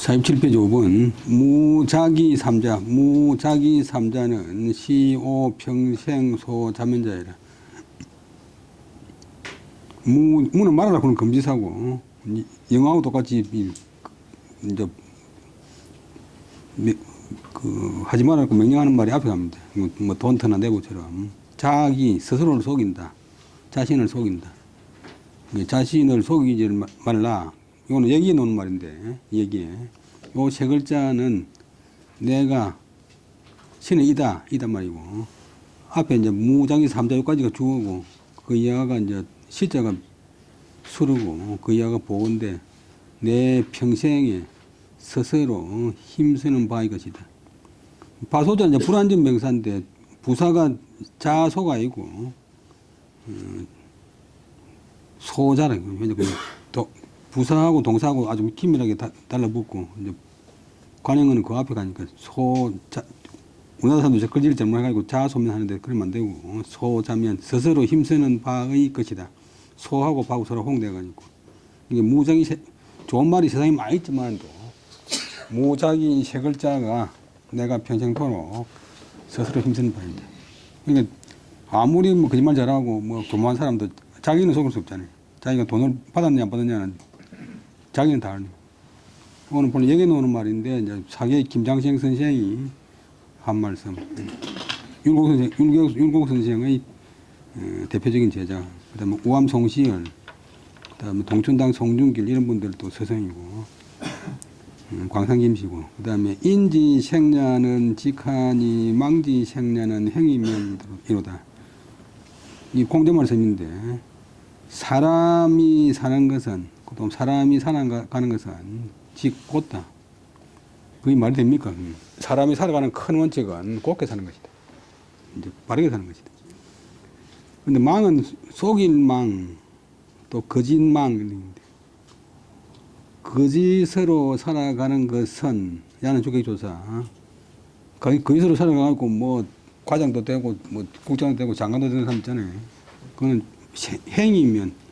47페이지 5번 무자기 삼자 무자기 삼자는 시오 평생소 자면자이라. 무는 말하라 그런 금지사고 영하고 똑같이 이제 하지 말라고 명령하는 말이 앞에 갑니다. 뭐 돈터나 내고처럼 자기 스스로를 속인다. 자신을 속인다. 자신을 속이지 말라. 이거는 얘기해 놓은 말인데, 얘기해. 요 세 글자는 내가 신의 이다 말이고, 앞에 이제 무장이 삼자요까지가 주어고, 그 이하가 이제 시자가 수르고, 그 이하가 보건데, 내 평생에 스스로 힘쓰는 바의 것이다. 바소자는 이제 불완전 명사인데, 부사가 자소가 아니고, 소자라고. 부사하고 동사하고 아주 긴밀하게 달라붙고, 이제 관형은 그 앞에 가니까 우리나라 사람도 저 글씨를 잘못해가지고 자소면 하는데 그러면 안 되고, 소자면 스스로 힘쓰는 바의 것이다. 소하고 바하고 서로 홍대가지고. 이게 무작위, 좋은 말이 세상에 많이 있지만도, 무작위 세 글자가 내가 평생토록 스스로 힘쓰는 바입니다. 그러니까 아무리 뭐 거짓말 잘하고 뭐 교만한 사람도 자기는 속을 수 없잖아요. 자기가 돈을 받았냐 안 받았냐는 자기는 다 알죠. 오늘 본래 얘기해 놓는 말인데, 이제 사계 김장생 선생이 한 말씀. 율곡 선생의 대표적인 제자. 그 다음에 우암 송시열, 그 다음에 동춘당 송중길 이런 분들도 스승이고, 광산김씨고, 그 다음에 인지생냐는 직하니 망지생냐는 행위명이로다. 이 공정 말씀인데, 사람이 사는 것은, 또 사람이 살아가는 것은 곧다. 그게 말이 됩니까? 사람이 살아가는 큰 원칙은 곱게 사는 것이다. 이제 바르게 사는 것이다. 근데 망은 속인 망, 또 거짓망인데, 거짓으로 살아가는 것은, 야는 주객조사, 거짓으로 살아가고, 뭐, 과장도 되고, 뭐, 국장도 되고, 장관도 되는 사람 있잖아요. 그거는 행위면,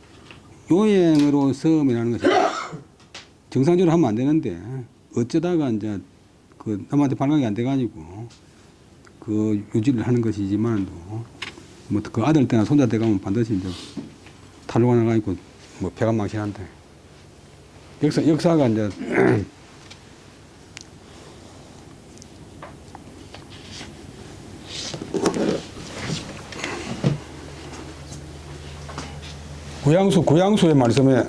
요행으로서 면하는 것이다. 정상적으로 하면 안 되는데, 어쩌다가 이제, 남한테 발각이 안 돼가지고, 유지를 하는 것이지만도, 뭐, 그 아들 때나 손자 때 가면 반드시 이제, 탈로가 나가지고, 뭐, 배가 망신한데. 역사가 이제, 고양수의 말씀에,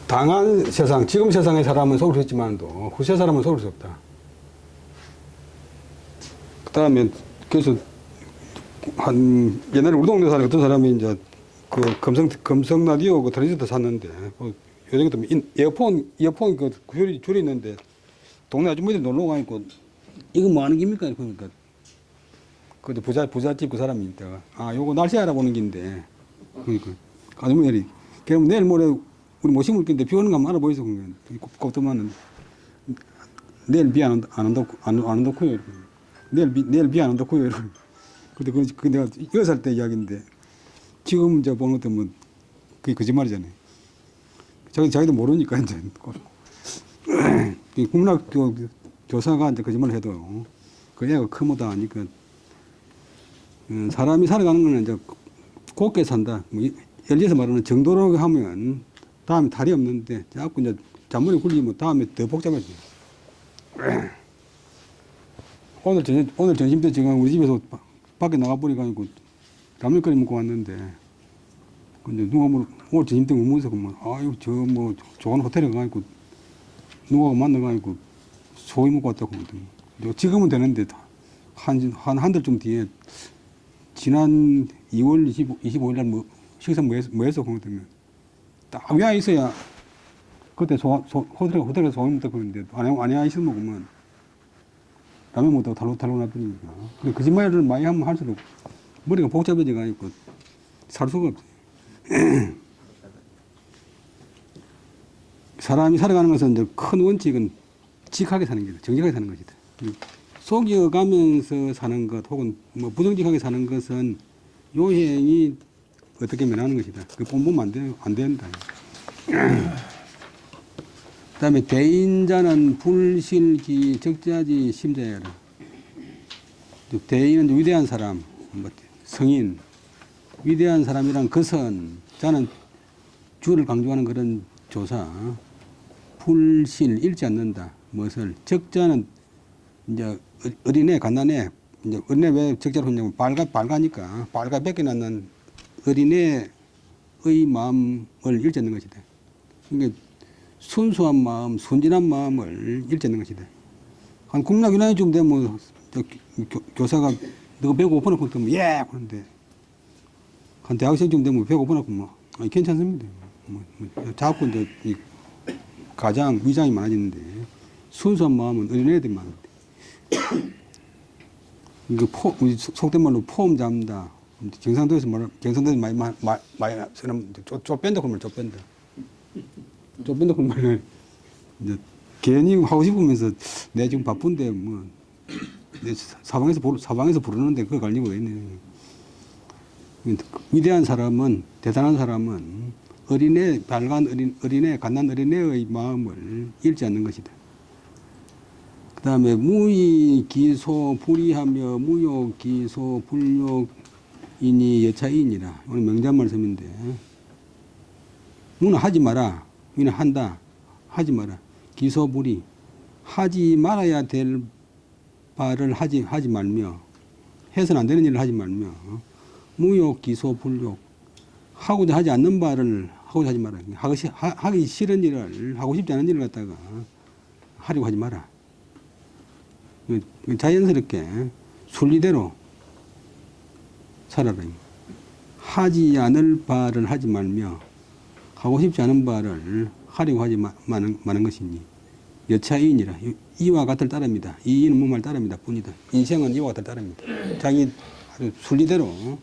당한 세상, 지금 세상의 사람은 속을 수 있지만도 후세 사람은 속을 수 없다. 그 다음에, 그래서, 옛날에 우리 동네 사는 어떤 사람이 이제, 금성 라디오 트랜지스터 샀는데, 요즘에 또 이어폰 줄이 있는데, 동네 아주머니들 놀러 가니까, 이거 뭐 하는 겁니까? 그러니까, 그 부잣집 그 사람이 있다가, 요거 날씨 알아보는 긴데, 그러니까, 아주머니들이, 그럼 내일 모레 우리 못 심을 건데 비 오는 거 한번 알아보이소. 곱더만은 내일 비 안 온다고요. 내일 비 안 온다고요. 근데 그 내가 6살 때 이야기인데 지금 이제 보는 것도 뭐 그게 거짓말이잖아요. 자기도 모르니까 이제 국민학교 교사가 이제 거짓말을 해도 그 애가 크모다 하니까 사람이 살아가는 거는 이제 곱게 산다. 뭐 예를 들어서 말하는 정도로 하면 다음에 달이 없는데, 자꾸 이제 잔머리 굴리면 다음에 더 복잡해져요. 오늘 점심 때 제가 우리 집에서 밖에 나가보니까 라면 끓여 먹고 왔는데, 근데 누가 오늘 점심 때 뭐 먹어서 그러면, 뭐, 좋은 호텔에 가가지고, 누가 만나가지고, 소고기 먹고 왔다고 하거든요. 지금은 되는데, 한 달쯤 뒤에, 지난 2월 25일 날 식사 뭐 해서 그러거든요. 딱 와 있어야 그때 호텔에서 소금 먹다 그러는데 안 와 있으면 먹으면 라면 먹다가 탈로 나버리니까. 근데 거짓말을 많이 하면 할수록 머리가 복잡해져 가지고 살 수가 없어요. 사람이 살아가는 것은 이제 큰 원칙은 직하게 사는 거다. 정직하게 사는 것이다. 속여가면서 사는 것 혹은 뭐 부정직하게 사는 것은 요행이 어떻게 면하는 것이다. 그 본보면 안 된다. 그 다음에 대인자는 불실기 적자지 심자야라. 대인은 위대한 사람, 뭐 성인, 위대한 사람이란 것은 자는 주를 강조하는 그런 조사, 불실 잃지 않는다. 무엇을 적자는 이제 어린애, 갓난애, 이제 어린애 왜 적자로 했냐면 빨가니까 빨가 뺏겨놨는 어린애의 마음을 잃지 않는 것이다. 그러니까 순수한 마음, 순진한 마음을 잃지 않는 것이다. 한 국락 유난히쯤 되면 뭐 교사가 너가 배고프나 그러면 예 하는데 한 대학생쯤 되면 배고프나 그러면 괜찮습니다. 자꾸 이제 이 가장 위장이 많아지는데 순수한 마음은 어린애들이 많은데 우리 속된 말로 폼 잡는다. 경상도에서 많이 쓰는 좁뺀다 그러면 좁뺀다. 좁뺀다 그러면 이제 괜히 하고 싶으면서 내 지금 바쁜데 뭐 내 사방에서 부르는데 그거 갈리고 왜 있네. 위대한 사람은 대단한 사람은 밝은 어린애, 갓난 어린애의 마음을 잃지 않는 것이다. 그 다음에 무의 기소 불의하며 무욕 기소 불욕이니 여차이니라. 오늘 명단 말씀인데 무는 하지 마라. 위는 한다. 하지 마라. 기소 불의. 하지 말아야 될 바를 하지 말며 해서는 안 되는 일을 하지 말며 무욕 기소 불욕. 하고자 하지 않는 바를 하고자 하지 마라. 하기 싫은 일을 하고 싶지 않은 일을 갖다가 하려고 하지 마라. 자연스럽게 순리대로 살아라. 하지 않을 바를 하지 말며 하고 싶지 않은 바를 하려고 하지 마는 것이니 여차이인이라. 이와 같을 따릅니다. 이는 무말 따릅니다. 뿐이다. 인생은 이와 같을 따릅니다. 자기 순리대로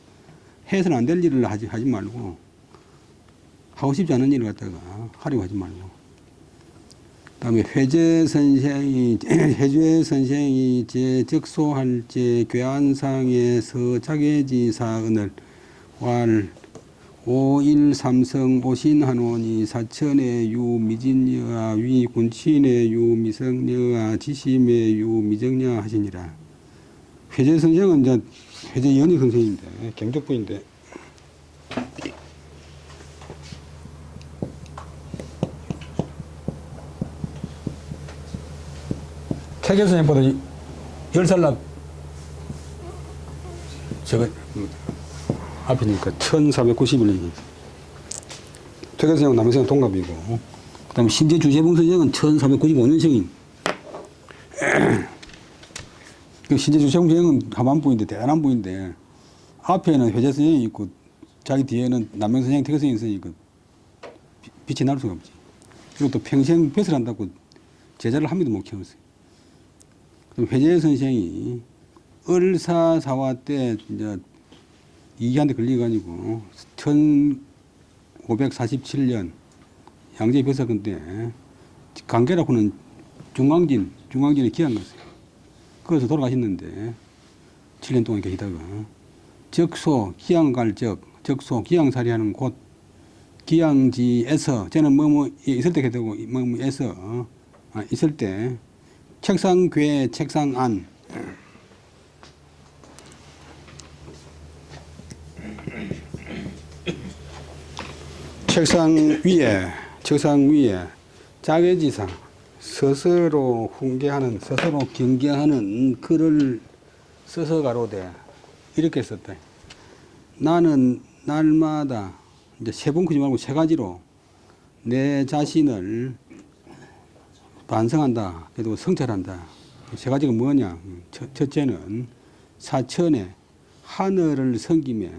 해서는 안 될 일을 하지 말고 하고 싶지 않은 일을 갖다가 하려고 하지 말고. 그다음에 회제 선생이 제 적소할 제 괴한상에서 자계지사은을 왈 5일 삼성 오신한원이 사천의 유 미진여아 위 군친의 유 미성여아 지심의 유 미정여 하시니라. 회제 선생은 이제 회제 연희 선생인데 경적부인데 태계 선생보다 10살 제가 앞이니까 1491년이니까 태계 선생은 남해선 동갑이고 그 다음에 심재 주재봉 선생은 1495년생인 신재 주재봉 선생은 하반부인데 대단한 부인데 앞에는 회재 선생이 있고 자기 뒤에는 남명 선생, 태계 선생이 있으니까 빛이 날 수가 없지. 그리고 또 평생 벼슬 한다고 제자를 한 명도 못 키웠어요. 회재 선생이 을사사화 때 이제 이기한테 걸려가지고 1547년 양재 벼슬 때 강계라고는 중앙진에 기한 갔어요. 거기서 돌아가셨는데 7년 동안 계시다가 적소 적소 기양살이하는 곳 기양지에서 저는 있을 때 되고 에서 있을 때 책상 괴 책상 안 책상 위에 자괴지사 스스로 훈계하는 스스로 경계하는 글을 써서 가로되 이렇게 썼다. 나는 날마다 이제 세 번 크지 말고 세 가지로 내 자신을 반성한다. 그리고 성찰한다. 세 가지가 뭐냐? 첫째는 사천에 하늘을 섬김에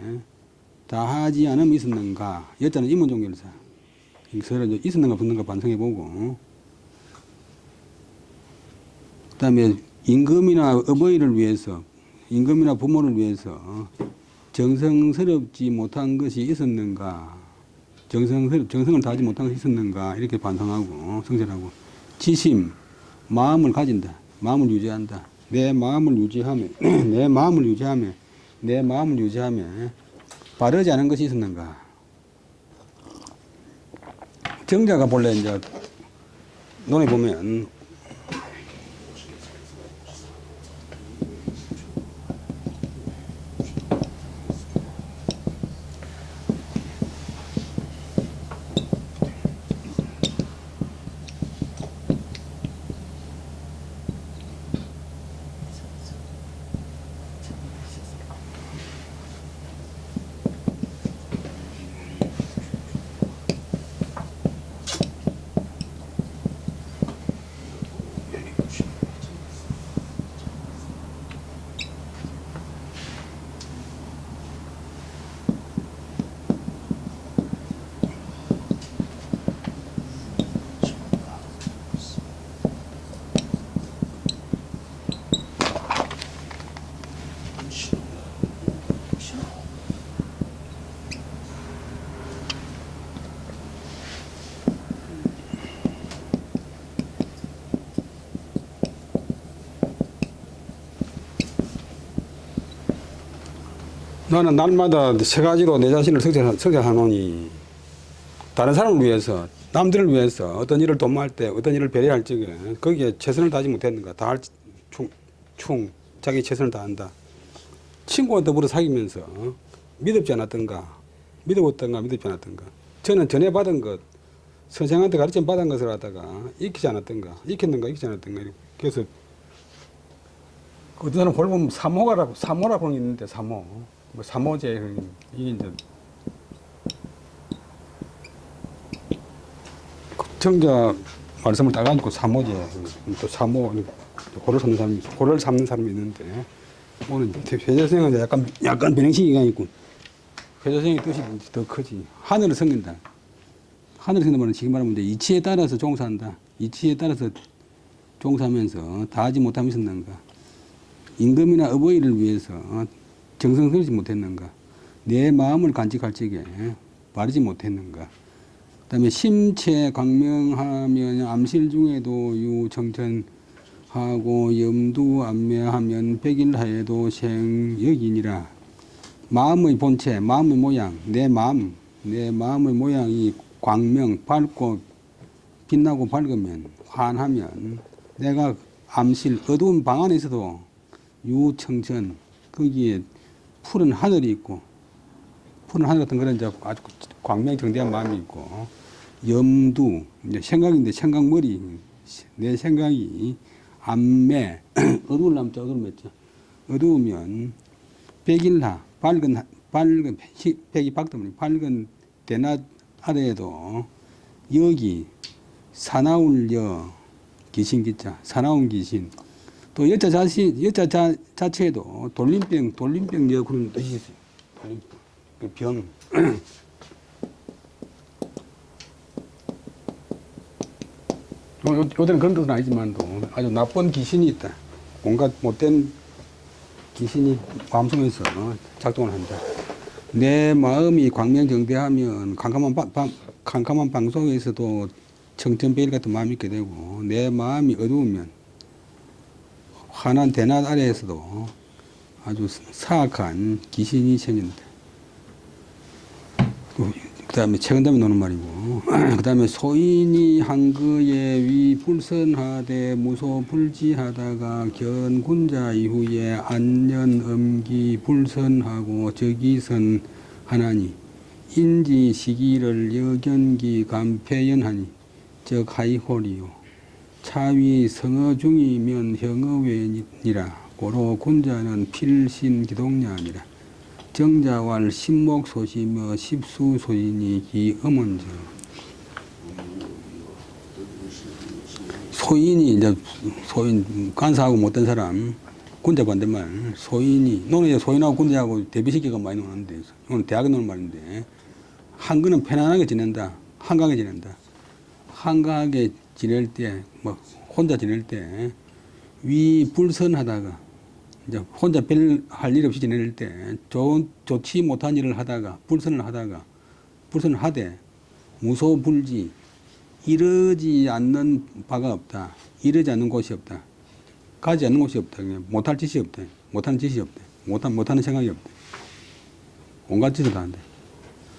다하지 않음이 있었는가? 여자는 인문종결사. 서로 있었는가 없었는가 반성해보고, 그 다음에 임금이나 어버이를 위해서, 임금이나 부모를 위해서 정성스럽지 못한 것이 있었는가? 정성을 다하지 못한 것이 있었는가? 이렇게 반성하고 성찰하고. 지심, 마음을 가진다. 마음을 유지한다. 내 마음을 유지하며 내 마음을 유지하며 바르지 않은 것이 있었는가? 정자가 본래 이제 논에 보면 나는 날마다 세 가지로 내 자신을 성찰하노니 다른 사람을 위해서, 남들을 위해서 어떤 일을 도모할 때, 어떤 일을 배려할 적에 거기에 최선을 다하지 못했는가? 다할 자기 최선을 다한다. 친구와 더불어 사귀면서 믿었지 않았던가? 믿었지 않았던가? 저는 전에 받은 것, 선생한테 가르침 받은 것을 갖다가 익히지 않았던가? 익혔는가? 그래서 어떤 사람 보면 사모라고 하는 게 있는데, 뭐 사모제, 이게 이제 정자 말씀을 따가지고 사모제, 또 사모, 고를 삼는 사람이 있는데, 오늘 회자생은 약간 변형시기가 있고, 회자생의 뜻이 더 크지. 하늘을 섬긴다. 하늘을 섬긴다는 지금 말하면 이제 이치에 따라서 종사한다. 이치에 따라서 종사하면서 다하지 못함이 있었는가? 임금이나 어버이를 위해서 정성스럽지 못했는가? 내 마음을 간직할 적에 바르지 못했는가? 그 다음에 심체 광명하면 암실 중에도 유청천하고 염두 안매하면 백일하에도 생여기니라. 마음의 본체, 마음의 모양, 내 마음의 모양이 광명, 밝고 빛나고 밝으면, 환하면, 내가 암실, 어두운 방 안에서도 유청천, 거기에 푸른 하늘이 있고, 푸른 하늘 같은 그런 이제 아주 광명정대한 마음이 있고, 염두, 이제 생각인데 생각머리, 내 생각이 암매, 어두우면 백일하, 밝은 백이 밝다면 밝은 대낮 아래에도 여기 사나울 여 귀신기자, 사나운 귀신. 또 여자 자체에도 돌림병 여 그런 뜻이 있어요. 그 병. 요새는 그런 뜻은 아니지만도 아주 나쁜 귀신이 있다. 온갖 못된 귀신이 마음속에서 작동을 한다. 내 마음이 광명정대하면 캄캄한 방 속에서도 청천백일 같은 마음이 있게 되고, 내 마음이 어두우면 환한 대낮 아래에서도 아주 사악한 귀신이 생긴다. 그 다음에 최근 다음에 노는 말이고, 그 다음에 소인이 한거에 위 불선하되 무소불지하다가 견군자 이후에 안년 엄기 불선하고 적이선 하나니 인지 시기를 여견기 감패연하니 즉 하이홀이요 차위 성어 중이면 형어외니라. 고로 군자는 필신 기동냐니라. 정자왈 신목소시며 십수소인이 기엄언저. 소인이 이제 소인 간사하고 못된 사람, 군자 반대말 소인이, 너는 이제 소인하고 군자하고 대비시기가 많이 노는데, 오늘 대학에 노는 말인데, 한거는 편안하게 지낸다, 한가하게 지낼 때, 뭐 혼자 지낼 때 위불선하다가 이제 혼자 별 할 일 없이 지낼 때 좋지 못한 일을 하다가 불선을 하되 무소불지 이르지 않는 바가 없다. 이르지 않는 곳이 없다. 가지 않는 곳이 없다. 그냥 못할 짓이 없다. 못하는 짓이 없다. 못하는 생각이 없다. 온갖 짓을 다 한다.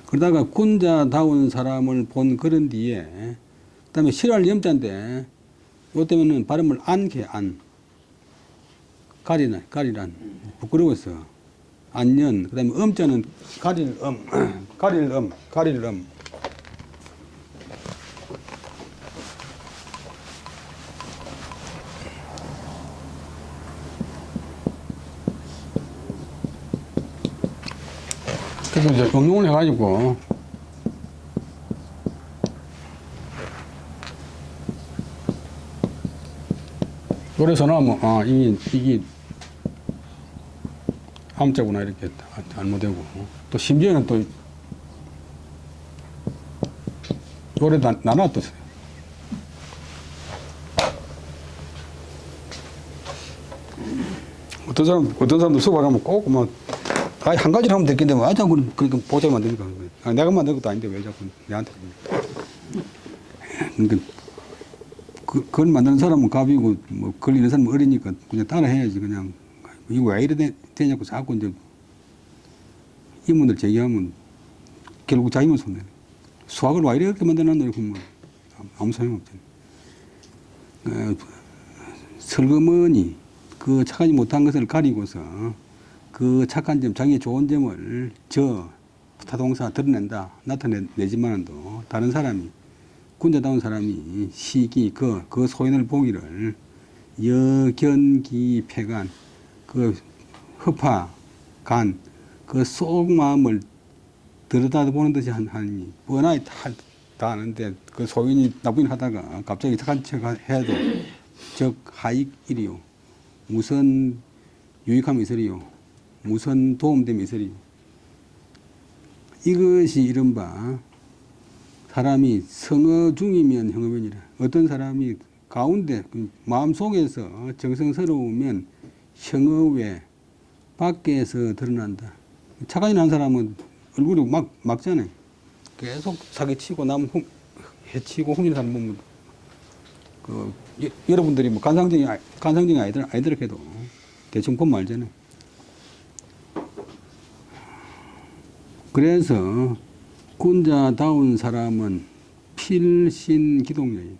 그러다가 군자다운 사람을 본 그런 뒤에 그 다음에 싫어할 염자인데 요 때문에는 발음을 안게 안 가리란 부끄러워서 안년 그 다음에 음자는 가릴 그래서 이제 응용을 해가지고 그래서 나면 이게 암자구나 이렇게 잘못되고 또 심지어는 또 요래 나눠떴어요. 어떤 사람도 수업하면 꼭 뭐 한 가지를 하면 됐겠는데 왜 자꾸 그러니까 보자고 만드니까 내가 만든 것도 아닌데 왜 자꾸 내한테 그러니까 그걸 만드는 사람은 갑이고 뭐 걸리는 사람은 어리니까 그냥 따라 해야지 그냥 이거 왜 이래 되냐고 자꾸 이제 의문을 제기하면 결국 자기만 손해. 수학을 왜 이렇게 만들었나 이렇게 뭐 아무 소용없잖아요. 설거머니 그 착하지 못한 것을 가리고서 그 착한 점, 자기의 좋은 점을 타동사 드러낸다, 나타내지만도 다른 사람이, 군자다운 사람이 시기, 그 소인을 보기를 여견기 폐간, 그 허파, 간, 그 속마음을 들여다보는 듯이 하니, 뻔하게 다 아는데 그 소인이 나쁜 일 하다가 갑자기 착한 척 해도 즉 하익일이요. 무슨 유익함이 있으리요. 무슨 도움됨이 있으리요. 이것이 이른바 사람이 성어 중이면 형어변이라. 어떤 사람이 가운데 마음속에서 정성스러우면 형어 외 밖에서 드러난다. 착한 일 한 사람은 얼굴이 막잖아요. 계속 사기치고 남 해치고 훔치는 사람 보면 여러분들이 뭐 간상적인 아이들 해도 대충 보면 알잖아요. 그래서 군자다운 사람은 필신기독녀인.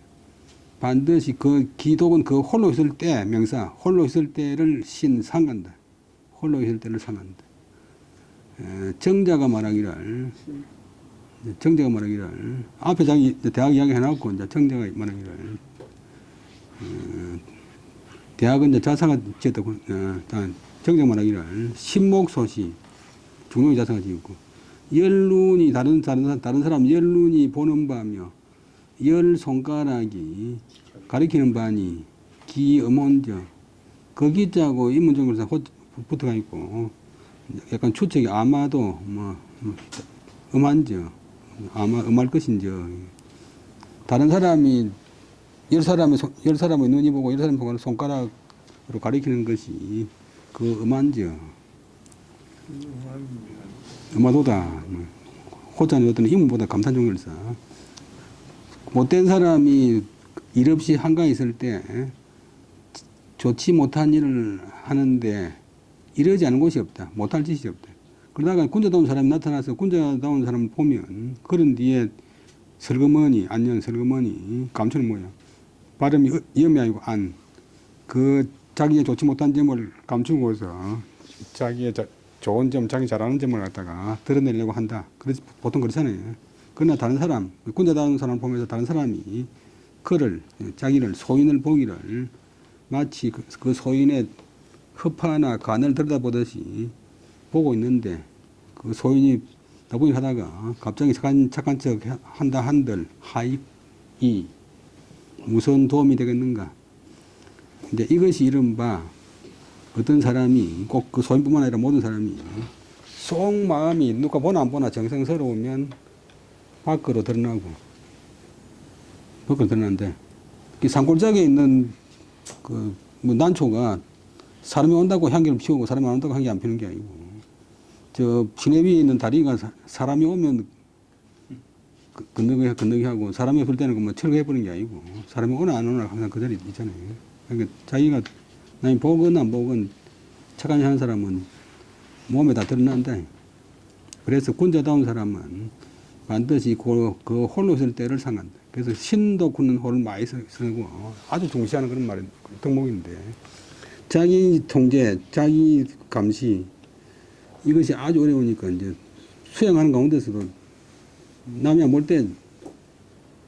반드시 그 기독은 그 홀로 있을 때 명사 홀로 있을 때를 상간다. 홀로 있을 때를 상한다. 정자가 말하기를 앞에 자기 대학 이야기 해놨고 이제 정자가 말하기를 대학은 이제 자사가 지었다고 정자가 말하기를 신목소시 중용이 자사가 지었고 열눈이 다른 사람 열눈이 보는 바며 열 손가락이 가리키는 바니 기음원저 거기자고 인문정글에서 붙어가 있고 약간 추측이 아마도 음한저 아마 음할 것인저 다른 사람이 열 사람의 눈이 보고 열 사람의 손가락으로 가리키는 것이 그 음한저 음하도다. 호자는 어떤 인문보다 감탄종일사. 못된 사람이 일 없이 한가에 있을 때 좋지 못한 일을 하는데 이러지 않은 곳이 없다. 못할 짓이 없다. 그러다가 군자다운 사람이 나타나서 군자다운 사람을 보면 그런 뒤에 안녕 설거머니 감추는 모양. 발음이 염이 아니고 안. 그 자기의 좋지 못한 점을 감추고서 자기의 좋은 점, 자기 잘하는 점을 갖다가 드러내려고 한다. 그래서 보통 그렇잖아요. 그러나 다른 사람, 군자다운 사람을 보면서 다른 사람이 자기를, 소인을 보기를 마치 그 소인의 허파나 간을 들여다보듯이 보고 있는데 그 소인이 나쁜 일 하다가 갑자기 착한 척 한다 한들 하익이 무슨 도움이 되겠는가. 이제 이것이 이른바 어떤 사람이 꼭 그 소인뿐만 아니라 모든 사람이 속마음이 누가 보나 안 보나 정성스러우면 밖으로 드러나는데 그 산골짜기에 있는 그 뭐 난초가 사람이 온다고 향기를 피우고 사람이 안 온다고 향기 안 피우는 게 아니고 저 시내 위에 있는 다리가 사람이 오면 건너게 하고 사람이 없을 때는 뭐 철거해버리는 게 아니고 사람이 오나 안 오나 항상 그 자리에 있잖아요. 그러니까 자기가 남이 보건 안 보건 착한 하는 사람은 몸에 다 드러난다. 그래서 군자다운 사람은 반드시 그 홀로 있을 때를 상한다. 그래서 신도 굳는 홀을 많이 쓰고 아주 중시하는 그런 말이 덕목인데 자기 통제, 자기 감시 이것이 아주 어려우니까 이제 수행하는 가운데서도 남이 안 볼 때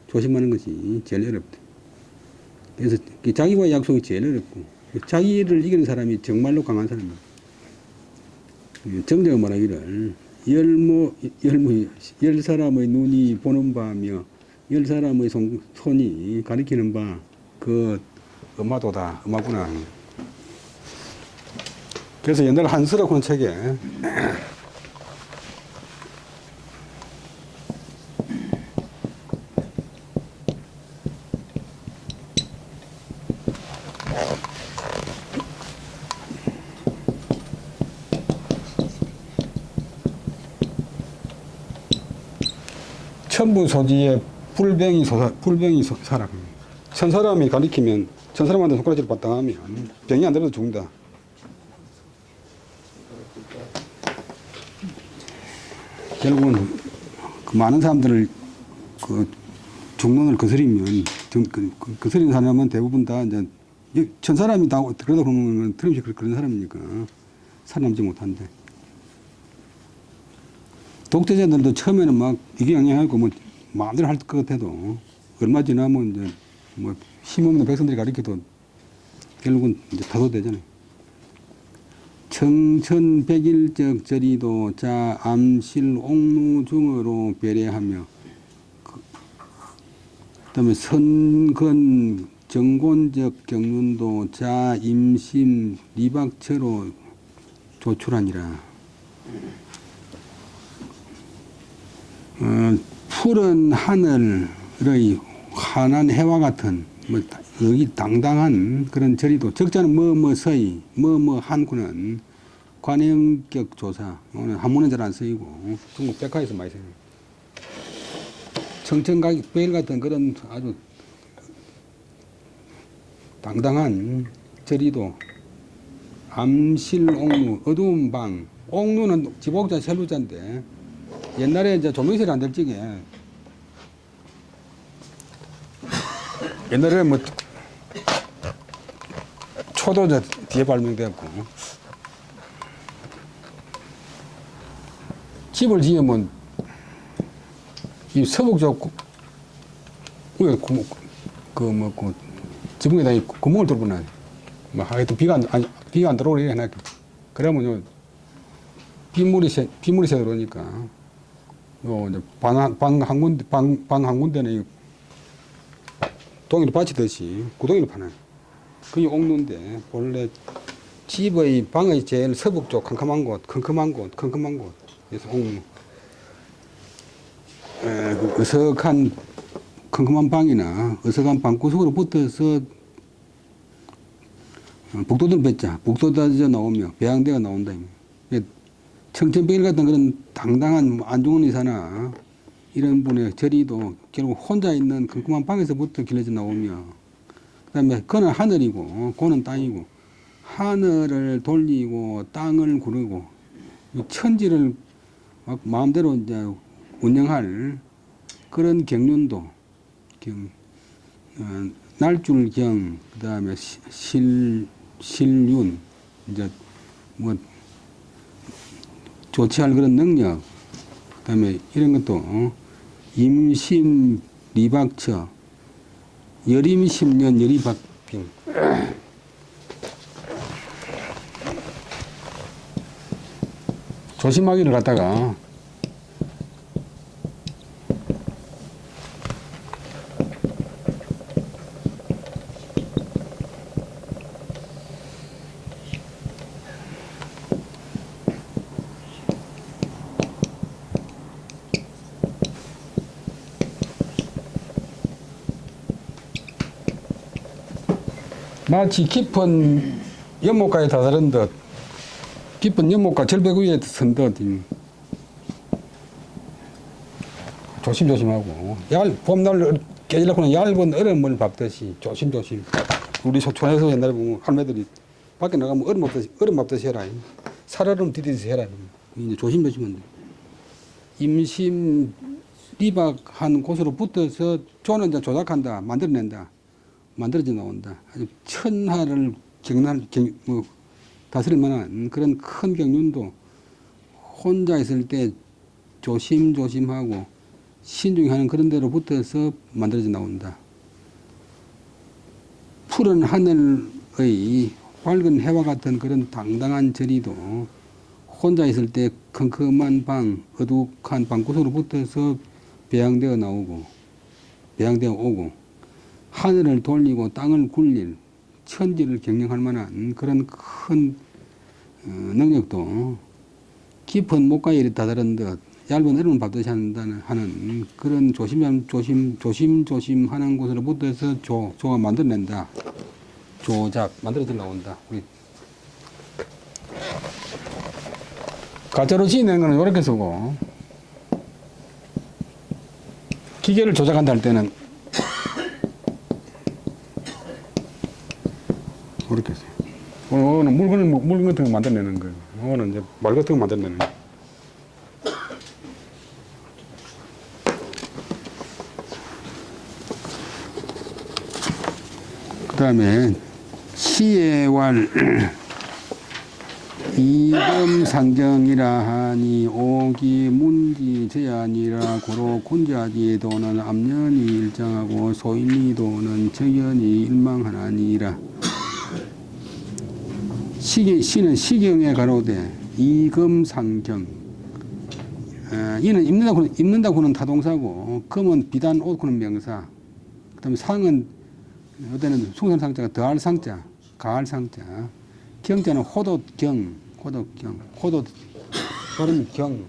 조심하는 것이 제일 어렵다. 그래서 자기와의 약속이 제일 어렵고 자기를 이기는 사람이 정말로 강한 사람입니다. 정자가 말하기를 열 사람의 눈이 보는 바며 열 사람의 손이 가리키는 바 그 음화도다 음화구나. 그래서 옛날 한스라고는 책에 천부소지에 불병이 살아. 천사람이 가리키면 천사람한테 손가락질을 받당하면 병이 안 들어도 죽는다. 결국은 그 많은 사람들을 그 중론을 거스리면 거스리는 사람은 대부분 다 이제 천사람이 다 그러다 보면 틀림없이 그런 사람이니까 살아남지 못한대. 독재자들도 처음에는 막 이기양양하고 뭐 마음대로 할 것 같아도 얼마 지나면 이제 뭐 힘없는 백성들이 가리켜도 결국은 이제 타도되잖아요. 청천백일적 저리도 자 암실 옥루 중으로 배례하며 그다음에 선건 정곤적 경륜도 자 임심 리박처로 조출하니라. 푸른 하늘의 환한 해와 같은 뭐 여기 당당한 그런 저리도 적자는 뭐뭐서이 뭐뭐한구는 관행격 조사 오늘 한문은 잘 안 쓰이고 중국 백화에서 많이 쓰여요. 청천백일 같은 그런 아주 당당한 저리도 암실옥루 어두운 방 옥루는 지복자 셀루자인데 옛날에 이제 조명실이 안 될 적에 옛날에 뭐 초도 뒤에 발명되었고 집을 지으면 이 서북쪽 위에 그 지붕에다 구멍을 뚫어놔요. 뭐 하여튼 비가 안 들어오게 해놔. 그러면요 빗물이 새 들어오니까 요 이제 방 한 군데는 동이를 받치듯이 구덩이를 파놔요. 그게 옥루인데 본래 집의 방의 제일 서북쪽 컴컴한 곳 그래서 옥루. 그 어석한 컴컴한 방이나 어석한 방구석으로 붙어서 복도들 뱉자 복도다져 나오며 배양대가 나온다. 청천백일 같은 그런 당당한 안중근 의사나 이런 분의 저리도 결국 혼자 있는 컴컴한 방에서부터 길러져 나오며 그다음에 그는 하늘이고 고는 땅이고 하늘을 돌리고 땅을 구르고 천지를 막 마음대로 이제 운영할 그런 경륜도 날줄경 그다음에 실륜 이제 뭐 조치할 그런 능력 그다음에 이런 것도 임심 리박처 여림 10년 여리박빙 조심하기를 갖다가 마치 깊은 연못가에 다다른 듯, 깊은 연못가 절벽 위에 선 듯, 조심조심하고, 봄날 깨지려고는 얇은 얼음을 밟듯이 조심조심. 우리 소촌에서 옛날에 보면 할매들이 밖에 나가면 얼음 밟듯이 해라. 살얼음 디디듯이 해라. 이제 조심조심한다. 임심 리박한 곳으로 붙어서 조는 이제 조작한다, 만들어낸다, 만들어져 나온다. 아주 천하를 다스릴 만한 그런 큰 경륜도 혼자 있을 때 조심조심하고 신중히 하는 그런 데로 붙어서 만들어져 나온다. 푸른 하늘의 밝은 해와 같은 그런 당당한 저리도 혼자 있을 때 컴컴한 방, 어둑한 방구석으로 붙어서 배양되어 나오고, 배양되어 오고, 하늘을 돌리고 땅을 굴릴 천지를 경영할 만한 그런 큰 능력도 깊은 목가에 이르 다다른 듯 얇은 얼음을 밟듯이 하는 그런 조심 하는 곳으로 붙어서 조가 만들어낸다. 조작, 만들어져 나온다. 우리 가짜로 지어낸 거는 이렇게 쓰고, 기계를 조작한다 할 때는 이렇게 써요. 이거는 물건 같은 거 만들어내는 거예요. 이거는 이제 말 같은 거 만들어내는 거예요. 그 다음에 시예왈 이금상정이라 하니 오기 문지 제안이라 고로 군자지 도는 암년이 일정하고 소인이 도는 적연이 일망하나니라. 시는 시경에 가로되 이금상경. 이는 입는다고는 타동사고, 금은 비단 옷고는 명사. 그 다음에 상은 어때는 숭산상자가 더할 상자, 가할 상자. 경자는 호도경, 호도 발음 경.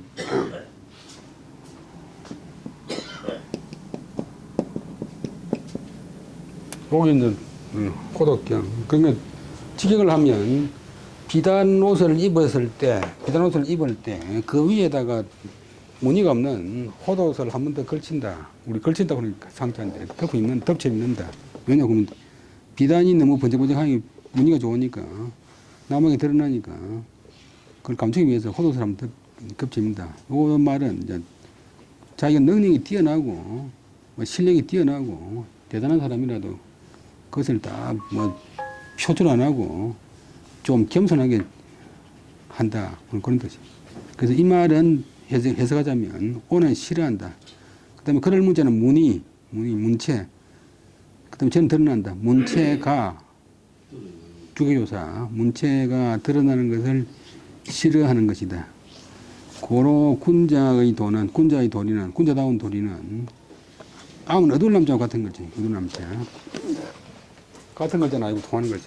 여기는 호도경. 그러면 직역을 하면 비단 옷을 입을 때 그 위에다가 무늬가 없는 호도옷을 한 번 더 걸친다. 우리 걸친다 그러니까 상자인데 덮쳐 입는다. 왜냐하면 비단이 너무 번쩍번쩍하니 무늬가 좋으니까 나무에 드러나니까 그걸 감추기 위해서 호도옷을 한 번 더 덮쳐 입는다. 이 말은 이제 자기가 능력이 뛰어나고 실력이 뛰어나고 대단한 사람이라도 그것을 다 표출 안 하고 좀 겸손하게 한다. 그런 뜻이. 그래서 이 말은 해석하자면 오는 싫어한다. 그 다음에 그럴 문자는 문체. 그 다음에 저는 드러난다. 문체가 주계조사. 문체가 드러나는 것을 싫어하는 것이다. 고로 군자의 군자다운 도리는 암은 어두운 남자와 같은 거지. 어두운 남자. 같은 거잖아. 이거 통하는 거지.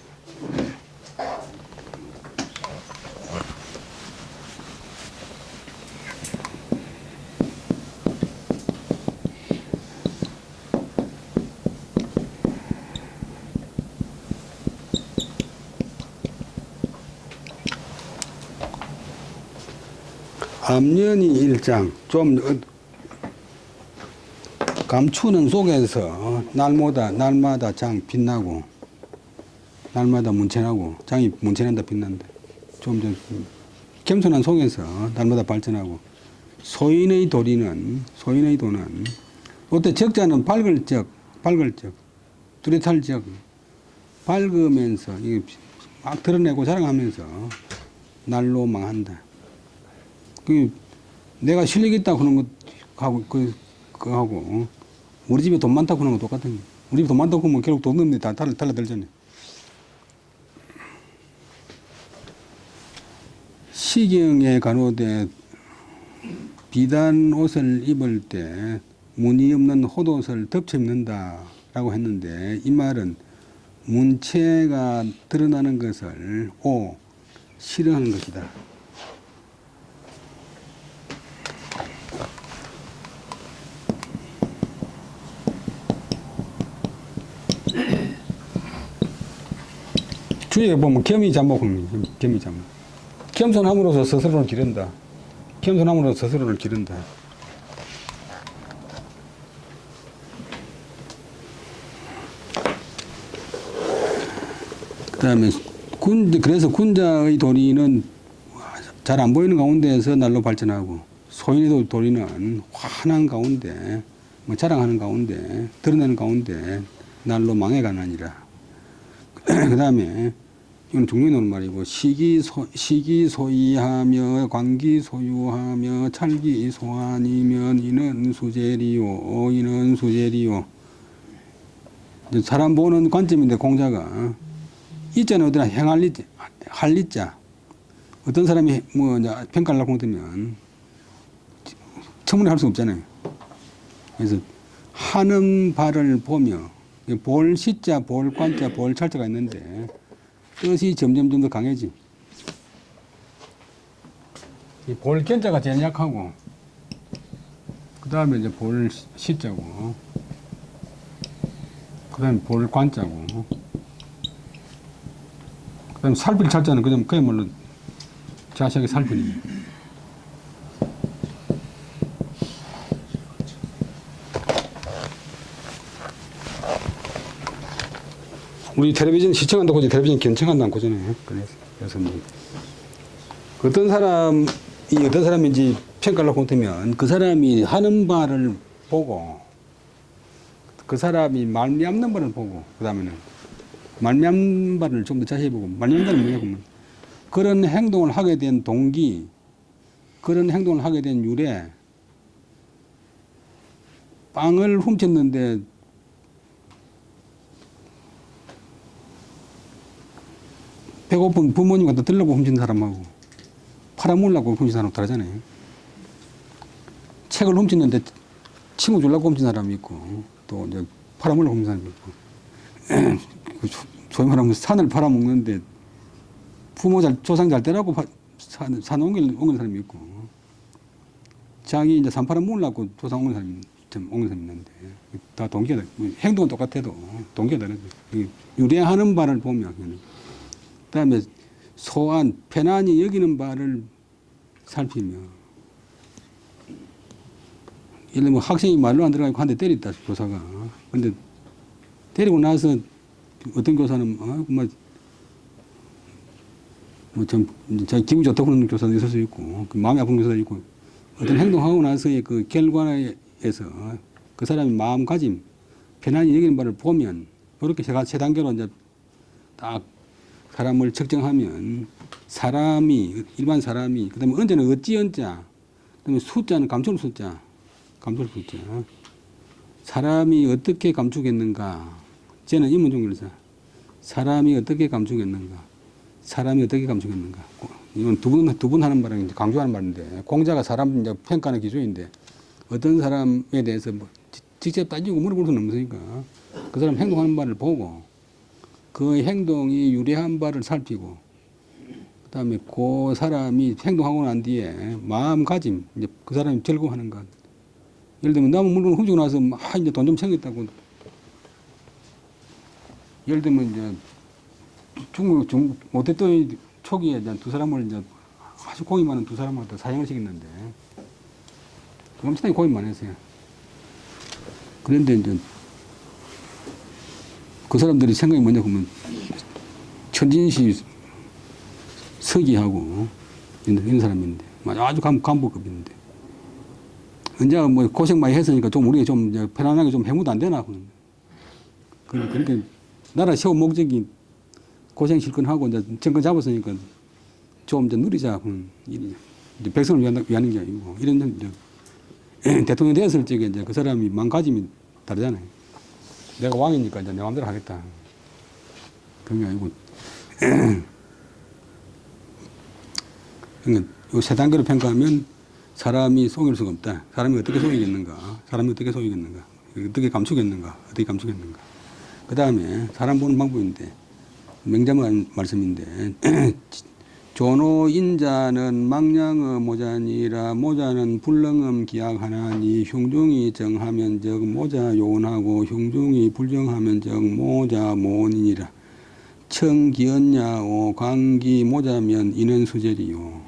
암년이 일장, 좀 감추는 속에서 날마다 장 빛나고, 날마다 문체나고, 장이 문체난다 빛난다. 좀 겸손한 속에서 날마다 발전하고, 소인의 도는, 어때 적자는 밝을 적, 뚜렷할 적, 밝으면서, 막 드러내고 자랑하면서 날로 망한다. 내가 실력 있다 그런 것하고 그하고 우리 집에 돈 많다고 하는 거 똑같은 거야. 우리 집에 돈 많다고 하면 결국 돈 없는데 다 달라들잖아요. 시경에 가로되 비단 옷을 입을 때 무늬 없는 호도옷을 덮쳐 입는다라고 했는데 이 말은 문체가 드러나는 것을 싫어하는 것이다. 주위에 보면 겸이자목, 겸이자목. 겸손함으로써 스스로를 기른다. 겸손함으로써 스스로를 기른다. 그 다음에 그래서 군자의 도리는 잘 안 보이는 가운데에서 날로 발전하고, 소인의 도리는 환한 가운데, 뭐 자랑하는 가운데, 드러내는 가운데 날로 망해가느니라. 그 다음에 이건 중요히 나오는 말이고, 시기 소이하며 관기 소유하며 찰기 소환이면 이는 수제리요. 이는 수제리요. 사람 보는 관점인데 공자가 이자는 어디나 할 이자. 어떤 사람이 뭐 이제 평가를 하려고 하면 청문회 할 수 없잖아요. 그래서 하는 바를 보며 볼 시자, 볼 관자, 볼 찰자가 있는데 뜻이 점점 더 강해지. 이 볼 견자가 제일 약하고, 그 다음에 이제 볼 시자고, 그 다음에 볼 관자고, 그 다음에 살필 찰자는 그야말로 자세하게 살피는. 우리 텔레비전 시청한다고 하지 텔레비전 견청한다고 하잖아요. 그래서 뭐 어떤 사람인지 평가를 하고 되면 그 사람이 하는 바를 보고, 그 사람이 말미암는 바를 보고, 그 다음에는 말미암는 바를 좀 더 자세히 보고, 말미암다는 뭐냐고 그런 행동을 하게 된 동기, 그런 행동을 하게 된 유래, 빵을 훔쳤는데 배고픈 부모님 갖다 들려고 훔친 사람하고 팔아먹으려고 훔친 사람 다르잖아요. 책을 훔쳤는데 친구 주려고 훔친 사람이 있고, 또 이제 팔아먹으려고 훔친 사람이 있고, 소위 말하면 산을 팔아먹는데 부모 조상 잘 되라고 산 옮긴 사람이 있고, 자기 이제 산 팔아먹으려고 조상 옮긴 사람이 있는데, 다 동기가, 행동은 똑같아도 동기가 다르죠. 유래하는 바를 보면, 그 다음에 소안, 편안히 여기는 바를 살피며, 예를 들면 학생이 말로 안 들어가고 한 대 때렸다, 교사가. 근데 때리고 나서 어떤 교사는, 자기 기분 좋다고 그러는 교사도 있을 수 있고, 마음이 아픈 교사도 있고, 어떤 행동하고 나서의 그 결과에서 그 사람이 마음가짐, 편안히 여기는 바를 보면, 그렇게 세 단계로 이제 딱 사람을 측정하면, 일반 사람이, 그 다음에 언제는 어찌 언자, 그 다음에 숫자는 감출 숫자. 사람이 어떻게 감추겠는가. 쟤는 인문종교사. 사람이 어떻게 감추겠는가. 이건 두 분 하는 말은 강조하는 말인데, 공자가 사람 이제 평가하는 기준인데, 어떤 사람에 대해서 뭐 직접 따지고 물어볼 수는 없으니까, 그 사람 행동하는 바를 보고, 그 행동이 유래한 바를 살피고, 그 다음에 그 사람이 행동하고 난 뒤에 마음가짐, 이제 그 사람이 즐거워하는 것. 예를 들면 남은 물건 훔치고 나서 이제 돈 좀 챙겼다고. 예를 들면 이제 중국 모태또이 초기에 이제 두 사람을 이제 아주 고기 많은 두 사람을 사형을 시켰는데, 엄청나게 고기 많았어요. 그런데 이제 그 사람들이 생각이 뭐냐 보면 천진시 서기하고 이런 사람인데, 아주 간부급인데, 언제 뭐 고생 많이 했으니까 좀 우리가 좀 편안하게 좀 해무도 안 되나. 그러니까 나라 세운 목적이 고생 실컷 하고 이제 정권 잡았으니까 좀 이제 누리자. 이제 백성을 위하는 게 아니고, 이런 이제 대통령 되었을 적에 이제 그 사람이 마음가짐이 다르잖아요. 내가 왕이니까 이제 내 마음대로 하겠다. 그런 게 아니고, 그러니까 요 세 단계로 평가하면 사람이 속일 수가 없다. 사람이 어떻게 속이겠는가? 어떻게 감추겠는가? 그 다음에 사람 보는 방법인데, 맹자만 말씀인데, 조노인자는 망량어 모자니라. 모자는 불능음 기약하나니, 흉중이 정하면 적 모자 요원하고, 흉중이 불정하면 적 모자 모원이니라. 청기언야오 광기 모자면 인원수절이요.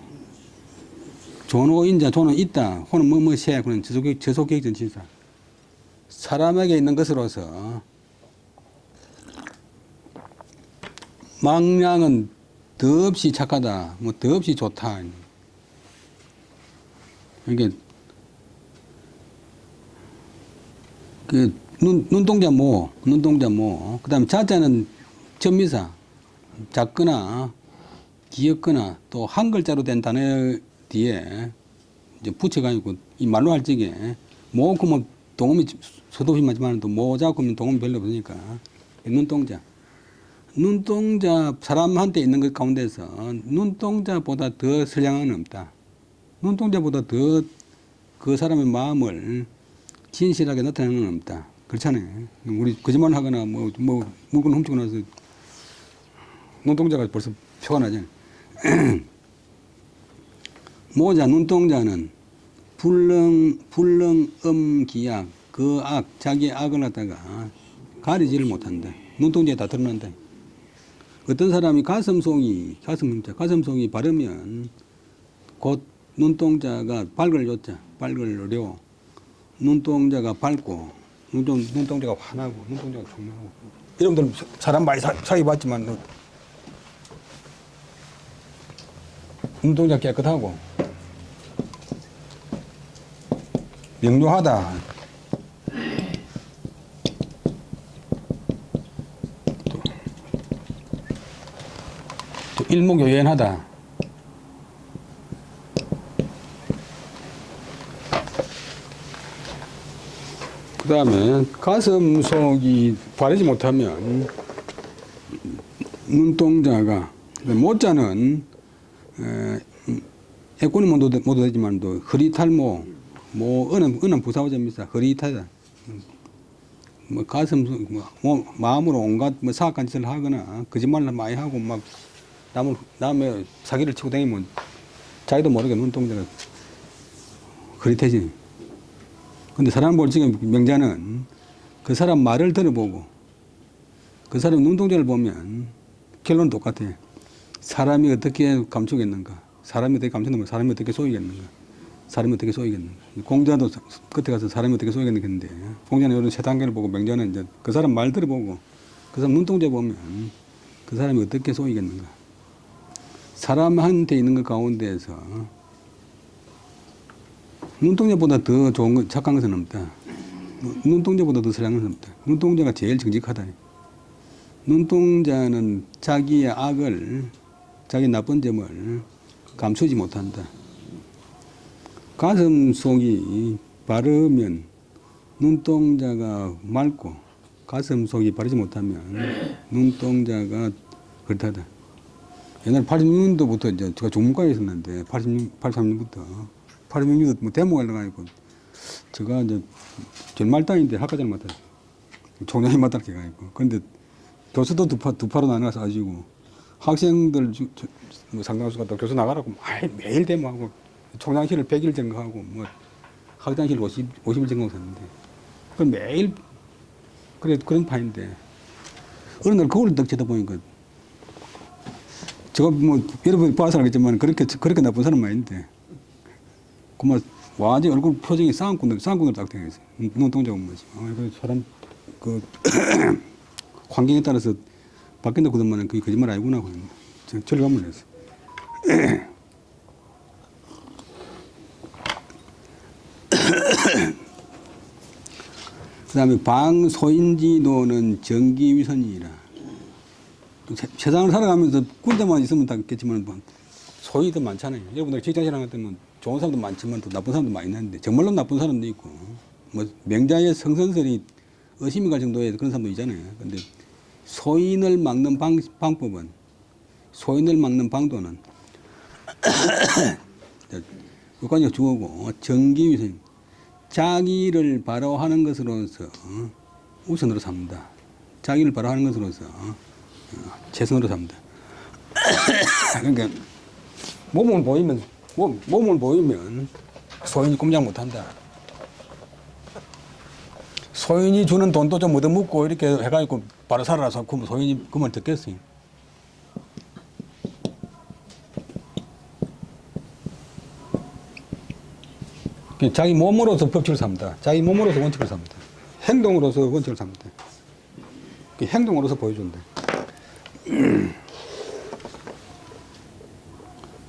존호인자 존은 있다. 호는 뭐뭐세. 그는 저속객전 치사. 사람에게 있는 것으로서 망량은 더없이 착하다. 뭐 더없이 좋다. 이게 그 눈동자 모, 그다음에 자자는 전미사, 작거나 귀엽거나 또 한 글자로 된 단어 뒤에 이제 붙여가지고 이 말로 할 적에 모 그러면 동음이 서도시 맞지만 또 모자 그러면 동음이 별로 없으니까 눈동자 사람한테 있는 것 가운데서 눈동자보다 더 선량한 건 없다. 눈동자보다 더 그 사람의 마음을 진실하게 나타내는 건 없다. 그렇잖아요. 우리 거짓말 하거나 뭐 물건 훔치고 나서 눈동자가 벌써 표가 나잖아요. 모자 눈동자는 불능음기약 그 악 자기의 악을 갖다가 가리지를 못한다. 눈동자에 다 드러난다. 어떤 사람이 가슴송이 바르면 곧 눈동자가 밝을 줬자 밝을려 눈동자가 밝고 눈동자가 환하고 눈동자가 청명하고 여러분들 사람 많이 사귀 봤지만 눈동자 깨끗하고 명료하다. 또 일목요연하다. 그 다음에 가슴 속이 바르지 못하면 눈동자가 모자는 애꾸는 모두 되지만 또 흐릿할모 은은 부사오자입니다. 흐릿하다. 뭐 가슴 속 마음으로 온갖 뭐 사악한 짓을 하거나 거짓말을 많이 하고 막 남의 사기를 치고 다니면 자기도 모르게 눈동자가 흐릿해지네. 근데 사람 볼 적에 명자는 그 사람 말을 들어보고 그 사람 눈동자를 보면 결론은 똑같아. 사람이 어떻게 감추겠는가? 사람이 어떻게 감추는가? 사람이 어떻게 쏘이겠는가? 사람이 어떻게 쏘이겠는가? 공자도 끝에 가서 사람이 어떻게 쏘이겠는가 했는데 공자는 이런 세 단계를 보고 명자는 이제 그 사람 말 들어보고 그 사람 눈동자 보면 그 사람이 어떻게 쏘이겠는가? 사람한테 있는 것 가운데에서 눈동자보다 더 좋은 것, 착한 것은 없다. 눈동자보다 더 선량한 것은 없다. 눈동자가 제일 정직하다. 눈동자는 자기의 악을, 자기 나쁜 점을 감추지 못한다. 가슴 속이 바르면 눈동자가 맑고 가슴 속이 바르지 못하면 눈동자가 그렇다다. 옛날 86년도부터 이제 제가 종문과에 있었는데 83년부터 86년도 뭐 대목을 나가지고 제가 이제 전말단인데 학과장을 맡았어요. 총장이 맡았게 가지고. 근데 교수도 두 파로 나눠서 가지고 학생들 뭐 상당수 갖다 교수 나가라고 매일 데모하고 총장실을 100일 점거하고 뭐 학장실 50일 점거했는데 그 매일 그런 판인데 어느 날 거울을 딱 쳐다보니까 제가 뭐 여러분이 봐서 알겠지만 그렇게 나쁜 사람은 아닌데 그만 완전 얼굴 표정이 쌍꾼들 딱 되어 있어요. 눈동자가 뭐지? 그 사람 그 환경에 따라서 바뀐다 그러면 그게 거짓말 아니구나 그런 절감을 했어. 그다음에 방소인지도는 정기위선이라. 세상을 살아가면서 군대만 있으면 다겠지만 소인도 많잖아요. 여러분들 직장생활 할 때는 좋은 사람도 많지만 또 나쁜 사람도 많이 있는데 정말로 나쁜 사람도 있고 뭐 명자의 성선설이 의심이 갈 정도의 그런 사람도 있잖아요. 근데 소인을 막는 방법은 소인을 막는 방도는 요까지 주어고 정기위생 자기를 바로 하는 것으로서 우선으로 삼는다. 자기를 바로 하는 것으로서 최선으로 삼는다. 그러니까 몸을 보이면 소인이 꼼짝 못한다. 소인이 주는 돈도 좀 얻어먹고 이렇게 해가지고 바로 살아라서 그러면 소인이 그 말 듣겠어요. 자기 몸으로서 법칙을 삽니다. 자기 몸으로서 원칙을 삽니다. 행동으로서 원칙을 삽니다. 행동으로서 보여준다.